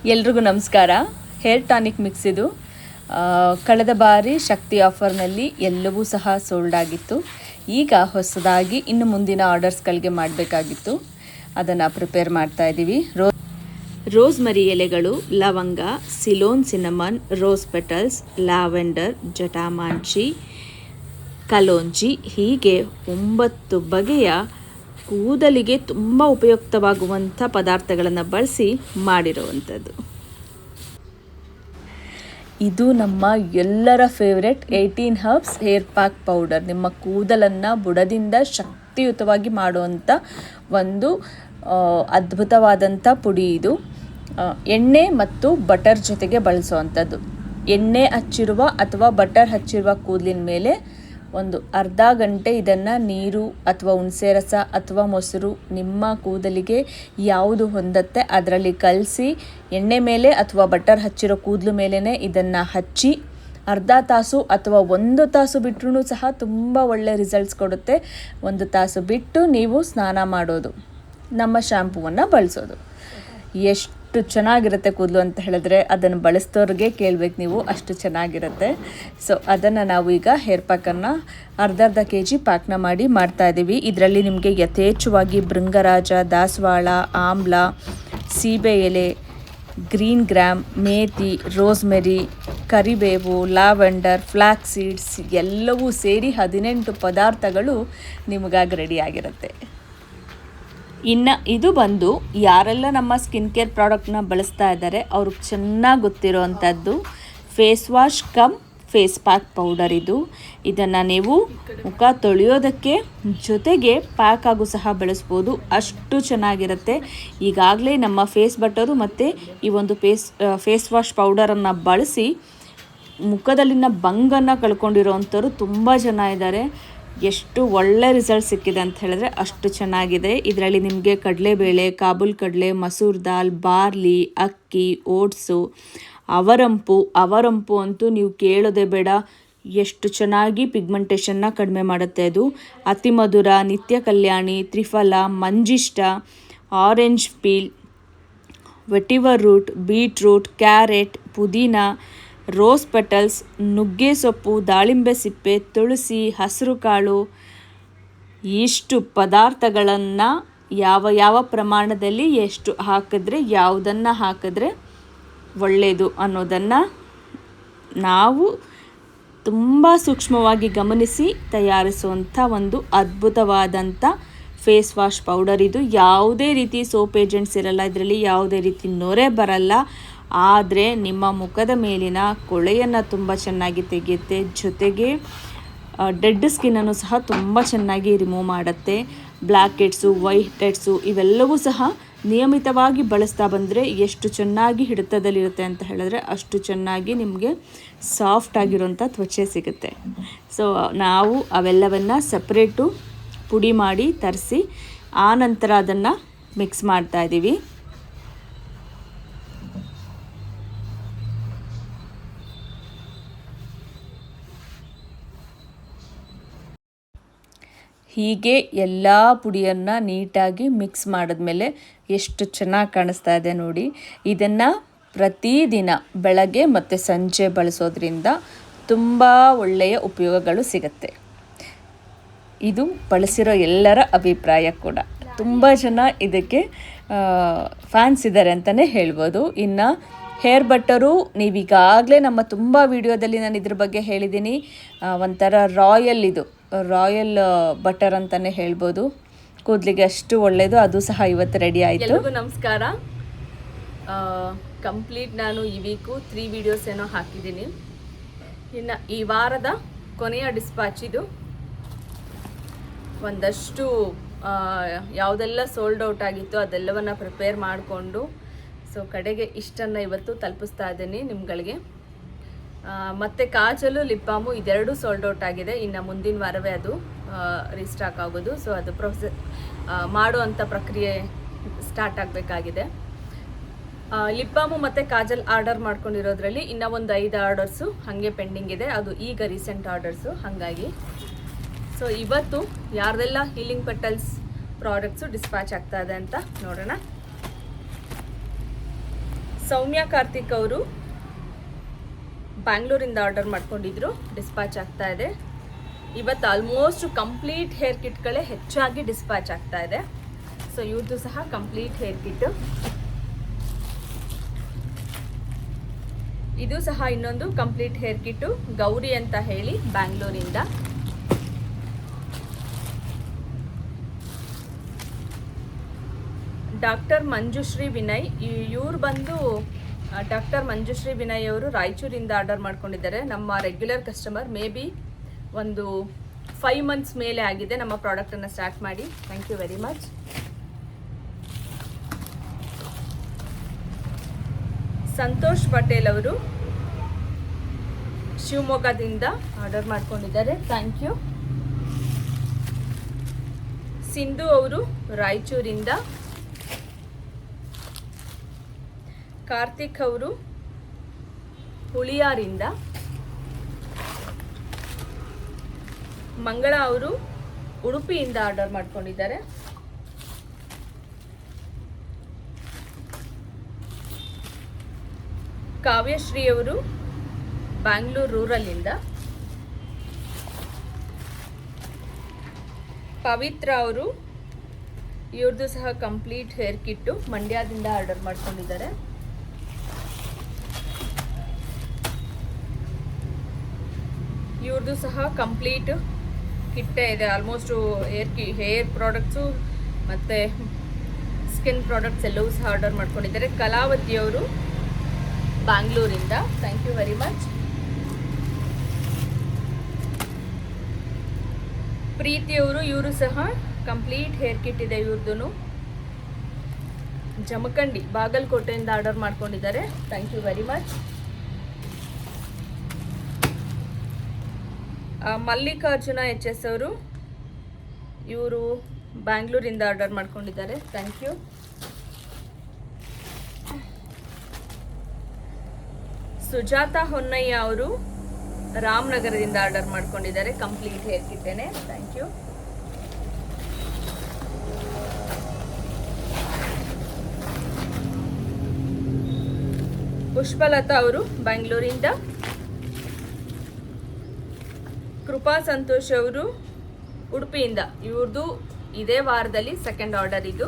ಎಲ್ರಿಗೂ ನಮಸ್ಕಾರ. Hair tonic mix ಇದು. ಕಳೆದ ಬಾರಿ ಶಕ್ತಿ ಆಫರ್ನಲ್ಲಿ ಎಲ್ಲವೂ ಸಹ ಸೋಲ್ಡ್ ಆಗಿತ್ತು. ಈಗ ಹೊಸದಾಗಿ ಇನ್ನು ಮುಂದಿನ ಆರ್ಡರ್ಸ್ಗಳಿಗೆ ಮಾಡಬೇಕಾಗಿತ್ತು. ಅದನ್ನು ಪ್ರಿಪೇರ್ ಮಾಡ್ತಾ ಇದ್ದೀವಿ. ರೋಸ್ಮರಿ ಎಲೆಗಳು, ಲವಂಗ, Ceylon cinnamon, rose petals, lavender, ಜಟಾಮಾಂಚಿ, ಕಲೋಂಜಿ ಹೀಗೆ 9 ಬಗೆಯ ಕೂದಲಿಗೆ ತುಂಬ ಉಪಯುಕ್ತವಾಗುವಂಥ ಪದಾರ್ಥಗಳನ್ನು ಬಳಸಿ ಮಾಡಿರುವಂಥದ್ದು. ಇದು ನಮ್ಮ ಎಲ್ಲರ favourite 18 herbs hair pack powder. ನಿಮ್ಮ ಕೂದಲನ್ನು ಬುಡದಿಂದ ಶಕ್ತಿಯುತವಾಗಿ ಮಾಡುವಂಥ ಒಂದು ಅದ್ಭುತವಾದಂಥ ಪುಡಿ ಇದು. ಎಣ್ಣೆ ಮತ್ತು ಬಟರ್ ಜೊತೆಗೆ ಬಳಸುವಂಥದ್ದು. ಎಣ್ಣೆ ಹಚ್ಚಿರುವ ಅಥವಾ ಬಟರ್ ಹಚ್ಚಿರುವ ಕೂದಲಿನ ಮೇಲೆ ಒಂದು ಅರ್ಧ ಗಂಟೆ ಇದನ್ನು ನೀರು ಅಥವಾ ಹುಣಸೆ ರಸ ಅಥವಾ ಮೊಸರು ನಿಮ್ಮ ಕೂದಲಿಗೆ ಯಾವುದು ಹೊಂದತ್ತೆ ಅದರಲ್ಲಿ ಕಲಸಿ ಎಣ್ಣೆ ಮೇಲೆ ಅಥವಾ ಬಟರ್ ಹಚ್ಚಿರೋ ಕೂದಲು ಮೇಲೇ ಇದನ್ನು ಹಚ್ಚಿ ಅರ್ಧ ತಾಸು ಅಥವಾ 1 ತಾಸು ಬಿಟ್ಟರೂ ಸಹ ತುಂಬ ಒಳ್ಳೆ ರಿಸಲ್ಟ್ಸ್ ಕೊಡುತ್ತೆ. 1 ತಾಸು ಬಿಟ್ಟು ನೀವು ಸ್ನಾನ ಮಾಡೋದು, ನಮ್ಮ ಶ್ಯಾಂಪೂವನ್ನು ಬಳಸೋದು. ಎಷ್ಟು ಚೆನ್ನಾಗಿರುತ್ತೆ ಕೂದಲು ಅಂತ ಹೇಳಿದ್ರೆ ಅದನ್ನು ಬಳಸಿದವ್ರಿಗೆ ಕೇಳಬೇಕು ನೀವು, ಅಷ್ಟು ಚೆನ್ನಾಗಿರುತ್ತೆ. ಸೊ ಅದನ್ನು ನಾವು ಈಗ ಹೇರ್ ಪ್ಯಾಕನ್ನು ಅರ್ಧ kg ಪ್ಯಾಕ್ನ ಮಾಡಿ ಮಾಡ್ತಾಯಿದ್ದೀವಿ. ಇದರಲ್ಲಿ ನಿಮಗೆ ಯಥೇಚ್ಛವಾಗಿ ಭೃಂಗರಾಜ, ದಾಸವಾಳ, ಆಮ್ಲ, ಸೀಬೆ ಎಲೆ, ಗ್ರೀನ್ ಗ್ರಾಮ್, ಮೇಥಿ, ರೋಸ್ಮೆರಿ, ಕರಿಬೇವು, ಲ್ಯಾವೆಂಡರ್, ಫ್ಲ್ಯಾಕ್ಸ್ ಸೀಡ್ಸ್ ಎಲ್ಲವೂ ಸೇರಿ 18 ಪದಾರ್ಥಗಳು ನಿಮಗಾಗಿ ರೆಡಿಯಾಗಿರುತ್ತೆ. ಇನ್ನು ಇದು ಬಂದು ಯಾರೆಲ್ಲ ನಮ್ಮ ಸ್ಕಿನ್ ಕೇರ್ ಪ್ರಾಡಕ್ಟ್ನ ಬಳಸ್ತಾ ಇದ್ದಾರೆ ಅವ್ರಿಗೆ ಚೆನ್ನಾಗಿ ಗೊತ್ತಿರೋ ಅಂಥದ್ದು face wash cum face pack powder ಇದು. ಇದನ್ನು ನೀವು ಮುಖ ತೊಳೆಯೋದಕ್ಕೆ ಜೊತೆಗೆ ಪ್ಯಾಕ್ ಆಗು ಸಹ ಬಳಸ್ಬೋದು, ಅಷ್ಟು ಚೆನ್ನಾಗಿರುತ್ತೆ. ಈಗಾಗಲೇ ನಮ್ಮ ಫೇಸ್ ಬಟರು ಮತ್ತು ಈ ಒಂದು ಫೇಸ್ ವಾಶ್ ಪೌಡರನ್ನು ಬಳಸಿ ಮುಖದಲ್ಲಿನ ಬಂಗನ್ನು ಕಳ್ಕೊಂಡಿರೋವಂಥವ್ರು ತುಂಬ ಜನ ಇದ್ದಾರೆ. ಎಷ್ಟು ಒಳ್ಳೆ ರಿಸಲ್ಟ್ ಸಿಕ್ಕಿದೆ ಅಂತ ಹೇಳಿದ್ರೆ ಅಷ್ಟು ಚೆನ್ನಾಗಿದೆ. ಇದರಲ್ಲಿ ನಿಮಗೆ ಕಡಲೆಬೇಳೆ, ಕಾಬೂಲ್ ಕಡಲೆ, ಮಸೂರ್ ದಾಲ್, ಬಾರ್ಲಿ, ಅಕ್ಕಿ, ಓಟ್ಸು, ಅವರಂಪು ಅಂತೂ ನೀವು ಕೇಳೋದೇ ಬೇಡ, ಎಷ್ಟು ಚೆನ್ನಾಗಿ ಪಿಗ್ಮೆಂಟೇಷನ್ನ ಕಡಿಮೆ ಮಾಡುತ್ತೆ ಅದು. ಅತಿ ಮಧುರ, ನಿತ್ಯ ಕಲ್ಯಾಣಿ, ತ್ರಿಫಲ, ಮಂಜಿಷ್ಟ, orange peel, vetiver root, beetroot, carrot, ಪುದೀನ, ರೋಸ್ ಪೆಟಲ್ಸ್, ನುಗ್ಗೆ ಸೊಪ್ಪು, ದಾಳಿಂಬೆ ಸಿಪ್ಪೆ, ತುಳಸಿ, ಹಸಿರು ಕಾಳು, ಇಷ್ಟು ಪದಾರ್ಥಗಳನ್ನು ಯಾವ ಪ್ರಮಾಣದಲ್ಲಿ ಎಷ್ಟು ಹಾಕಿದ್ರೆ ಯಾವುದನ್ನು ಹಾಕಿದ್ರೆ ಒಳ್ಳೆಯದು ಅನ್ನೋದನ್ನು ನಾವು ತುಂಬ ಸೂಕ್ಷ್ಮವಾಗಿ ಗಮನಿಸಿ ತಯಾರಿಸುವಂಥ ಒಂದು ಅದ್ಭುತವಾದಂಥ ಫೇಸ್ ವಾಶ್ ಪೌಡರ್ ಇದು. ಯಾವುದೇ ರೀತಿ ಸೋಪ್ ಏಜೆಂಟ್ಸ್ ಇರಲ್ಲ ಇದರಲ್ಲಿ, ಯಾವುದೇ ರೀತಿ ನೊರೆ ಬರಲ್ಲ. ಆದರೆ ನಿಮ್ಮ ಮುಖದ ಮೇಲಿನ ಕೊಳೆಯನ್ನು ತುಂಬ ಚೆನ್ನಾಗಿ ತೆಗೆಯುತ್ತೆ, ಜೊತೆಗೆ ಡೆಡ್ ಸ್ಕಿನ್ನನ್ನು ಸಹ ತುಂಬ ಚೆನ್ನಾಗಿ ರಿಮೂವ್ ಮಾಡುತ್ತೆ. ಬ್ಲ್ಯಾಕ್ ಹೆಡ್ಸು, ವೈಟ್ ಹೆಡ್ಸು ಇವೆಲ್ಲವೂ ಸಹ ನಿಯಮಿತವಾಗಿ ಬಳಸ್ತಾ ಬಂದರೆ ಎಷ್ಟು ಚೆನ್ನಾಗಿ ಹಿಡಿತದಲ್ಲಿರುತ್ತೆ ಅಂತ ಹೇಳಿದ್ರೆ ಅಷ್ಟು ಚೆನ್ನಾಗಿ ನಿಮಗೆ ಸಾಫ್ಟ್ ಆಗಿರೋಂಥ ತ್ವಚೆ ಸಿಗುತ್ತೆ. ಸೊ ನಾವು ಅವೆಲ್ಲವನ್ನು ಸಪ್ರೇಟು ಪುಡಿ ಮಾಡಿ ತರಿಸಿ ಆನಂತರ ಅದನ್ನು ಮಿಕ್ಸ್ ಮಾಡ್ತಾಯಿದ್ದೀವಿ. ಹೀಗೆ ಎಲ್ಲ ಪುಡಿಯನ್ನು ನೀಟಾಗಿ ಮಿಕ್ಸ್ ಮಾಡಿದ್ಮೇಲೆ ಎಷ್ಟು ಚೆನ್ನಾಗಿ ಕಾಣಿಸ್ತಾ ಇದೆ ನೋಡಿ. ಇದನ್ನು ಪ್ರತಿದಿನ ಬೆಳಗ್ಗೆ ಮತ್ತು ಸಂಜೆ ಬಳಸೋದ್ರಿಂದ ತುಂಬ ಒಳ್ಳೆಯ ಉಪಯೋಗಗಳು ಸಿಗುತ್ತೆ. ಇದು ಬಳಸಿರೋ ಎಲ್ಲರ ಅಭಿಪ್ರಾಯ ಕೂಡ. ತುಂಬ ಜನ ಇದಕ್ಕೆ ಫ್ಯಾನ್ಸ್ ಇದ್ದಾರೆ ಅಂತಲೇ ಹೇಳ್ಬೋದು. ಇನ್ನು ಹೇರ್ ಬಟ್ಟರು ನೀವೀಗಾಗಲೇ ನಮ್ಮ ತುಂಬ ವಿಡಿಯೋದಲ್ಲಿ ನಾನು ಇದ್ರ ಬಗ್ಗೆ ಹೇಳಿದ್ದೀನಿ. ಒಂಥರ ರಾಯಲ್ ಬಟರ್ ಅಂತಲೇ ಹೇಳ್ಬೋದು. ಕೂದಲಿಗೆ ಅಷ್ಟು ಒಳ್ಳೆಯದು. ಅದು ಸಹ ಇವತ್ತು ರೆಡಿ ಆಯಿತು. ಎಲ್ಲರಿಗೂ ನಮಸ್ಕಾರ. ಕಂಪ್ಲೀಟ್ ನಾನು ಈ ವೀಕು 3 ವಿಡಿಯೋಸ್ ಏನೋ ಹಾಕಿದ್ದೀನಿ. ಇನ್ನು ಈ ವಾರದ ಕೊನೆಯ ಡಿಸ್ಪ್ಯಾಚ್ ಇದು. ಒಂದಷ್ಟು ಯಾವುದೆಲ್ಲ ಸೋಲ್ಡ್ ಔಟ್ ಆಗಿತ್ತು ಅದೆಲ್ಲವನ್ನು ಪ್ರಿಪೇರ್ ಮಾಡಿಕೊಂಡು ಸೊ ಕಡೆಗೆ ಇಷ್ಟನ್ನು ಇವತ್ತು ತಲುಪಿಸ್ತಾ ಇದ್ದೀನಿ ನಿಮ್ಗಳಿಗೆ. ಮತ್ತು ಕಾಜಲು, ಲಿಪ್ ಬಾಮು ಇದೆರಡೂ ಸೋಲ್ಡ್ ಔಟ್ ಆಗಿದೆ. ಇನ್ನು ಮುಂದಿನ ವಾರವೇ ಅದು ರೀಸ್ಟಾಕ್ ಆಗೋದು. ಸೊ ಅದು ಮಾಡುವಂಥ ಪ್ರಕ್ರಿಯೆ ಸ್ಟಾರ್ಟ್ ಆಗಬೇಕಾಗಿದೆ. ಲಿಪ್ ಬಾಮು ಮತ್ತು ಕಾಜಲ್ ಆರ್ಡರ್ ಮಾಡ್ಕೊಂಡಿರೋದ್ರಲ್ಲಿ ಇನ್ನೂ ಒಂದು 5 ಆರ್ಡರ್ಸು ಹಾಗೆ ಪೆಂಡಿಂಗ್ ಇದೆ. ಅದು ಈಗ ರೀಸೆಂಟ್ ಆರ್ಡರ್ಸು. ಹಾಗಾಗಿ ಸೊ ಇವತ್ತು ಯಾರ್ದೆಲ್ಲ ಹೀಲಿಂಗ್ ಪೆಟಲ್ಸ್ ಪ್ರಾಡಕ್ಟ್ಸು ಡಿಸ್ಪ್ಯಾಚ್ ಆಗ್ತಾ ಇದೆ ಅಂತ ನೋಡೋಣ. ಸೌಮ್ಯ ಕಾರ್ತಿಕ್ ಅವರು ಬ್ಯಾಂಗ್ಳೂರಿಂದ ಆರ್ಡರ್ ಮಾಡ್ಕೊಂಡಿದ್ರು, ಡಿಸ್ಪ್ಯಾಚ್ ಆಗ್ತಾ ಇದೆ. ಇವತ್ತು ಆಲ್ಮೋಸ್ಟ್ ಕಂಪ್ಲೀಟ್ ಹೇರ್ ಕಿಟ್ಗಳೇ ಹೆಚ್ಚಾಗಿ ಡಿಸ್ಪ್ಯಾಚ್ ಆಗ್ತಾ ಇದೆ. ಸೊ ಇವ್ರದ್ದು ಸಹ ಕಂಪ್ಲೀಟ್ ಹೇರ್ ಕಿಟ್. ಇದು ಸಹ ಇನ್ನೊಂದು ಕಂಪ್ಲೀಟ್ ಹೇರ್ ಕಿಟ್ಟು, ಗೌರಿ ಅಂತ ಹೇಳಿ ಬ್ಯಾಂಗ್ಳೂರಿಂದ. ಡಾಕ್ಟರ್ ಮಂಜುಶ್ರೀ ವಿನಯ್, ಇವ್ರು ಬಂದು ಡಾಕ್ಟರ್ ಮಂಜುಶ್ರೀ ವಿನಯ್ ಅವರು ರಾಯಚೂರಿಂದ ಆರ್ಡರ್ ಮಾಡ್ಕೊಂಡಿದ್ದಾರೆ. ನಮ್ಮ ರೆಗ್ಯುಲರ್ ಕಸ್ಟಮರ್. ಮೇ ಬಿ ಒಂದು 5 months ಮೇಲೆ ಆಗಿದೆ ನಮ್ಮ ಪ್ರಾಡಕ್ಟನ್ನು ಸ್ಟಾರ್ಟ್ ಮಾಡಿ. Thank you very much. Santosh Patel ಅವರು ಶಿವಮೊಗ್ಗದಿಂದ ಆರ್ಡರ್ ಮಾಡ್ಕೊಂಡಿದ್ದಾರೆ. Thank you. ಸಿಂಧು ಅವರು ರಾಯಚೂರಿಂದ. ಕಾರ್ತಿಕ್ ಅವರು ಹುಳಿಯಾರಿಂದ. ಮಂಗಳ ಅವರು ಉಡುಪಿಯಿಂದ ಆರ್ಡರ್ ಮಾಡ್ಕೊಂಡಿದ್ದಾರೆ. ಕಾವ್ಯಶ್ರೀ ಅವರು ಬ್ಯಾಂಗ್ಳೂರು ರೂರಲ್ಲಿಂದ. ಪವಿತ್ರ ಅವರು, ಇವ್ರದ್ದು ಸಹ ಕಂಪ್ಲೀಟ್ ಹೇರ್ ಕಿಟ್ಟು, ಮಂಡ್ಯದಿಂದ ಆರ್ಡರ್ ಮಾಡ್ಕೊಂಡಿದ್ದಾರೆ. ಇವ್ರದ್ದು ಸಹ ಕಂಪ್ಲೀಟ್ ಕಿಟ್ಟೇ ಇದೆ. ಆಲ್ಮೋಸ್ಟು ಹೇರ್ ಪ್ರಾಡಕ್ಟ್ಸು ಮತ್ತು ಸ್ಕಿನ್ ಪ್ರಾಡಕ್ಟ್ಸ್ ಎಲ್ಲವೂ ಸಹ ಆರ್ಡರ್ ಮಾಡ್ಕೊಂಡಿದ್ದಾರೆ. ಕಲಾವತಿಯವರು ಬ್ಯಾಂಗ್ಳೂರಿಂದ. Thank you very much. ಪ್ರೀತಿಯವರು, ಇವರು ಸಹ ಕಂಪ್ಲೀಟ್ ಹೇರ್ ಕಿಟ್ ಇದೆ ಇವ್ರದ್ದು. ಜಮಖಂಡಿ ಬಾಗಲಕೋಟೆಯಿಂದ ಆರ್ಡರ್ ಮಾಡ್ಕೊಂಡಿದ್ದಾರೆ. Thank you very much. Mallikarjuna HS ಅವರು, ಇವರು ಬ್ಯಾಂಗ್ಳೂರಿಂದ ಆರ್ಡರ್ ಮಾಡ್ಕೊಂಡಿದ್ದಾರೆ. Thank you. ಸುಜಾತ ಹೊನ್ನಯ್ಯ ಅವರು ರಾಮನಗರದಿಂದ ಆರ್ಡರ್ ಮಾಡ್ಕೊಂಡಿದ್ದಾರೆ. ಕಂಪ್ಲೀಟ್ ಹೇರ್ ಕಿಟ್ಟೇನೆ. Thank you. ಪುಷ್ಪಲತಾ ಅವರು ಬ್ಯಾಂಗ್ಳೂರಿಂದ. ಕೃಪಾ ಸಂತೋಷ್ ಅವರು ಉಡುಪಿಯಿಂದ. ಇವ್ರದ್ದು ಇದೇ ವಾರದಲ್ಲಿ ಸೆಕೆಂಡ್ ಆರ್ಡರ್. ಇದು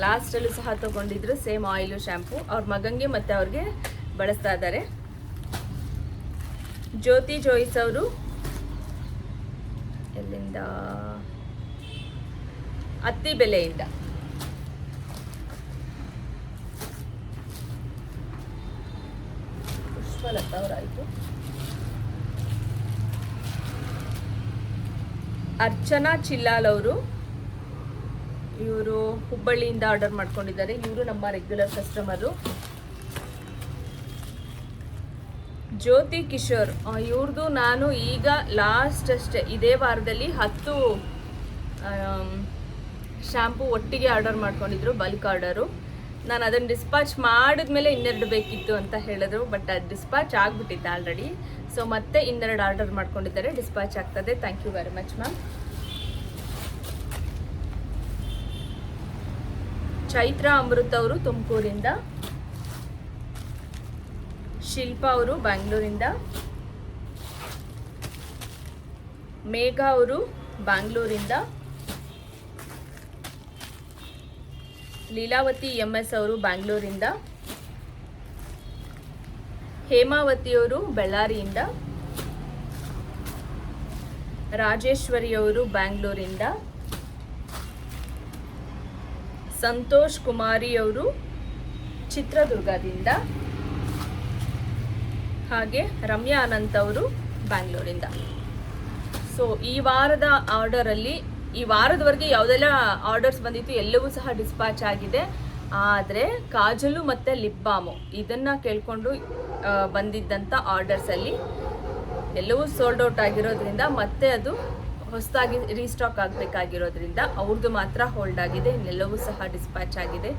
ಲಾಸ್ಟಲ್ಲೂ ಸಹ ತಗೊಂಡಿದ್ರು, ಸೇಮ್ ಆಯಿಲು ಶ್ಯಾಂಪು. ಅವ್ರ ಮಗಂಗೆ ಮತ್ತು ಅವ್ರಿಗೆ ಬಳಸ್ತಾ ಇದ್ದಾರೆ. ಜ್ಯೋತಿ ಜೋಯಿಸ್ ಅವರು ಎಲ್ಲಿಂದ? ಅತ್ತಿಬೆಲೆಯಿಂದ. ಪುಷ್ಪಲತಾ ಅವರಾಯಿತು. ಅರ್ಚನಾ ಚಿಲ್ಲಾಲ್ ಅವರು, ಇವರು ಹುಬ್ಬಳ್ಳಿಯಿಂದ ಆರ್ಡರ್ ಮಾಡ್ಕೊಂಡಿದ್ದಾರೆ. ಇವರು ನಮ್ಮ ರೆಗ್ಯುಲರ್ ಕಸ್ಟಮರು. ಜ್ಯೋತಿ ಕಿಶೋರ್, ಇವ್ರದ್ದು ನಾನು ಈಗ ಲಾಸ್ಟ್ ಅಷ್ಟೇ ಇದೇ ವಾರದಲ್ಲಿ 10 ಶ್ಯಾಂಪು ಒಟ್ಟಿಗೆ ಆರ್ಡರ್ ಮಾಡ್ಕೊಂಡಿದ್ರು, ಬಲ್ಕ್ ಆರ್ಡರು. ನಾನು ಅದನ್ನು ಡಿಸ್ಪ್ಯಾಚ್ ಮಾಡಿದ್ಮೇಲೆ 2 ಬೇಕಿತ್ತು ಅಂತ ಹೇಳಿದ್ರು, ಬಟ್ ಅದು ಡಿಸ್ಪ್ಯಾಚ್ ಆಗಿಬಿಟ್ಟಿತ್ತು ಆಲ್ರೆಡಿ. ಸೊ ಮತ್ತೆ 2 ಆರ್ಡರ್ ಮಾಡ್ಕೊಂಡಿದ್ದಾರೆ, ಡಿಸ್ಪ್ಯಾಚ್ ಆಗ್ತದೆ. Thank you very much ma'am. Chaitra Amrutha ಅವರು ತುಮಕೂರಿಂದ. ಶಿಲ್ಪಾ ಅವರು ಬ್ಯಾಂಗ್ಳೂರಿಂದ. ಮೇಘ ಅವರು ಬ್ಯಾಂಗ್ಳೂರಿಂದ. ಲೀಲಾವತಿ MS ಅವರು ಬ್ಯಾಂಗ್ಳೂರಿಂದ. ಹೇಮಾವತಿಯವರು ಬಳ್ಳಾರಿಯಿಂದ. ರಾಜೇಶ್ವರಿಯವರು ಬ್ಯಾಂಗ್ಳೂರಿಂದ. ಸಂತೋಷ್ ಕುಮಾರಿಯವರು ಚಿತ್ರದುರ್ಗದಿಂದ. ಹಾಗೆ ರಮ್ಯಾ ಅನಂತ್ ಅವರು ಬ್ಯಾಂಗ್ಳೂರಿಂದ. ಸೊ ಈ ವಾರದ ಆರ್ಡರಲ್ಲಿ, ಈ ವಾರದವರೆಗೆ ಯಾವುದೆಲ್ಲ ಆರ್ಡರ್ಸ್ ಬಂದಿತ್ತು ಎಲ್ಲವೂ ಸಹ ಡಿಸ್ಪ್ಯಾಚ್ ಆಗಿದೆ. ಆದರೆ ಕಾಜಲು ಮತ್ತು ಲಿಪ್ ಬಾಮು ಇದನ್ನು ಕೇಳಿಕೊಂಡು ಬಂದಿದ್ದಂಥ ಆರ್ಡರ್ಸಲ್ಲಿ ಎಲ್ಲವೂ ಸೋಲ್ಡ್ ಔಟ್ ಆಗಿರೋದ್ರಿಂದ ಮತ್ತೆ ಅದು ಹೊಸದಾಗಿ ರೀಸ್ಟಾಕ್ ಆಗಬೇಕಾಗಿರೋದ್ರಿಂದ ಅವ್ರದ್ದು ಮಾತ್ರ ಹೋಲ್ಡ್ ಆಗಿದೆ, ಇನ್ನೆಲ್ಲವೂ ಸಹ ಡಿಸ್ಪ್ಯಾಚ್ ಆಗಿದೆ.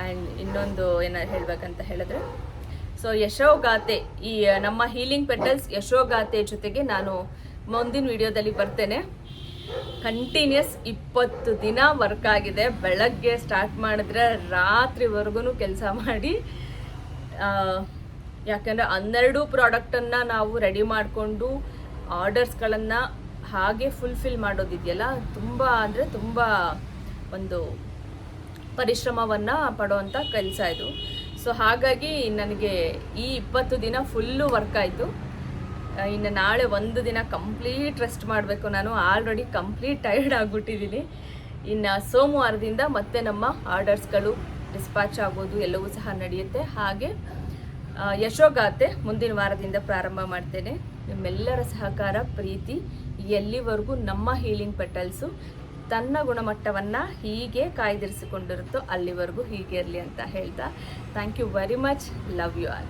ಆ್ಯಂಡ್ ಇನ್ನೊಂದು ಏನಾದ್ರು ಹೇಳಬೇಕಂತ ಹೇಳಿದ್ರೆ, ಸೊ ಯಶೋಗಾಥೆ, ಈ ನಮ್ಮ ಹೀಲಿಂಗ್ ಪೆಟಲ್ಸ್ ಯಶೋಗಾಥೆ ಜೊತೆಗೆ ನಾನು ಮುಂದಿನ ವಿಡಿಯೋದಲ್ಲಿ ಬರ್ತೇನೆ. ಕಂಟಿನ್ಯೂಸ್ 20 ದಿನ ವರ್ಕ್ ಆಗಿದೆ. ಬೆಳಗ್ಗೆ ಸ್ಟಾರ್ಟ್ ಮಾಡಿದ್ರೆ ರಾತ್ರಿವರೆಗೂ ಕೆಲಸ ಮಾಡಿ ಯಾಕಂದರೆ 12 ಪ್ರಾಡಕ್ಟನ್ನು ನಾವು ರೆಡಿ ಮಾಡಿಕೊಂಡು ಆರ್ಡರ್ಸ್ಗಳನ್ನು ಹಾಗೆ ಫುಲ್ಫಿಲ್ ಮಾಡೋದಿದೆಯಲ್ಲ, ತುಂಬ ಅಂದರೆ ತುಂಬ ಒಂದು ಪರಿಶ್ರಮವನ್ನು ಪಡುವಂಥ ಕೆಲಸ ಇದು. ಸೊ ಹಾಗಾಗಿ ನನಗೆ ಈ 20 ದಿನ ಫುಲ್ಲು ವರ್ಕ್ ಆಯಿತು. ಇನ್ನು ನಾಳೆ ಒಂದು ದಿನ ಕಂಪ್ಲೀಟ್ ರೆಸ್ಟ್ ಮಾಡಬೇಕು. ನಾನು ಆಲ್ರೆಡಿ ಕಂಪ್ಲೀಟ್ ಟೈರ್ಡ್ ಆಗಿಬಿಟ್ಟಿದ್ದೀನಿ. ಇನ್ನು ಸೋಮವಾರದಿಂದ ಮತ್ತೆ ನಮ್ಮ ಆರ್ಡರ್ಸ್ಗಳು ಡಿಸ್ಪ್ಯಾಚ್ ಆಗೋದು ಎಲ್ಲವೂ ಸಹ ನಡೆಯುತ್ತೆ. ಹಾಗೆ ಯಶೋಗಾಥೆ ಮುಂದಿನ ವಾರದಿಂದ ಪ್ರಾರಂಭ ಮಾಡ್ತೇನೆ. ನಿಮ್ಮೆಲ್ಲರ ಸಹಕಾರ, ಪ್ರೀತಿ ಎಲ್ಲಿವರೆಗೂ ನಮ್ಮ ಹೀಲಿಂಗ್ ಪೆಟಲ್ಸು ತನ್ನ ಗುಣಮಟ್ಟವನ್ನು ಹೀಗೆ ಕಾಯ್ದಿರಿಸಿಕೊಂಡಿರುತ್ತೋ ಅಲ್ಲಿವರೆಗೂ ಹೀಗೆ ಇರಲಿ ಅಂತ ಹೇಳ್ತಾ, thank you very much. Love you all.